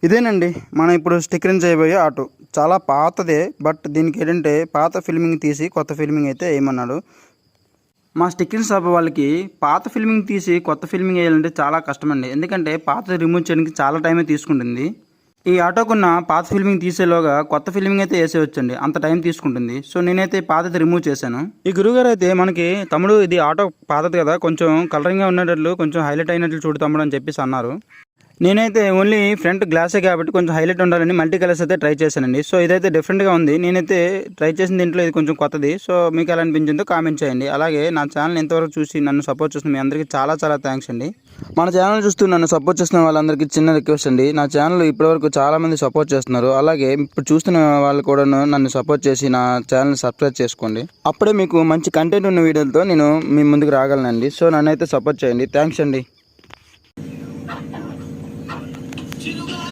ఇదేనండి మనం ఇప్పుడు స్టిక్కరింగ్ చేయబోయే ఆటో. చాలా పాతదే, బట్ దీనికి ఏంటంటే పాత ఫిల్మింగ్ తీసి కొత్త ఫిల్మింగ్ అయితే వేయమన్నాడు. మా స్టిక్కరింగ్ షాప్ వాళ్ళకి పాత ఫిల్మింగ్ తీసి కొత్త ఫిల్మింగ్ వేయాలంటే చాలా కష్టమండి. ఎందుకంటే పాత రిమూవ్ చేయడానికి చాలా టైమే తీసుకుంటుంది. ఈ ఆటోకున్న పాత ఫిల్మింగ్ తీసేలోగా కొత్త ఫిల్మింగ్ అయితే వేసేయచ్చండి, అంత టైం తీసుకుంటుంది. సో నేనైతే పాతది రిమూవ్ చేశాను. ఈ గురుగారు అయితే మనకి, తమ్ముడు ఇది ఆటో పాతది కదా, కొంచెం కలరింగ్గా ఉండేటట్లు కొంచెం హైలైట్ అయినట్లు చూడు తమ్ముడు అని చెప్పేసి అన్నారు. నేనైతే ఓన్లీ ఫ్రంట్ గ్లాసే కాబట్టి కొంచెం హైలైట్ ఉండాలని మల్టీ కలర్స్ అయితే ట్రై చేశానండి. సో ఇదైతే డిఫరెంట్గా ఉంది. నేనైతే ట్రై చేసిన దీంట్లో ఇది కొంచెం కొత్తది. సో మీకు ఎలా అనిపించిందో కామెంట్ చేయండి. అలాగే నా ఛానల్ ఎంతవరకు చూసి నన్ను సపోర్ట్ చేస్తున్న మీ అందరికీ చాలా చాలా థ్యాంక్స్ అండి. మన ఛానల్ చూస్తూ నన్ను సపోర్ట్ చేస్తున్న వాళ్ళందరికీ చిన్న రిక్వెస్ట్ అండి, నా ఛానల్ ఇప్పటివరకు చాలామంది సపోర్ట్ చేస్తున్నారు. అలాగే ఇప్పుడు చూస్తున్న వాళ్ళు కూడా నన్ను సపోర్ట్ చేసి నా ఛానల్ సబ్స్క్రైబ్ చేసుకోండి. అప్పుడే మీకు మంచి కంటెంట్ ఉన్న వీడియోలతో నేను మీ ముందుకు రాగలనండి. సో నన్ను అయితే సపోర్ట్ చేయండి. థ్యాంక్స్ అండి.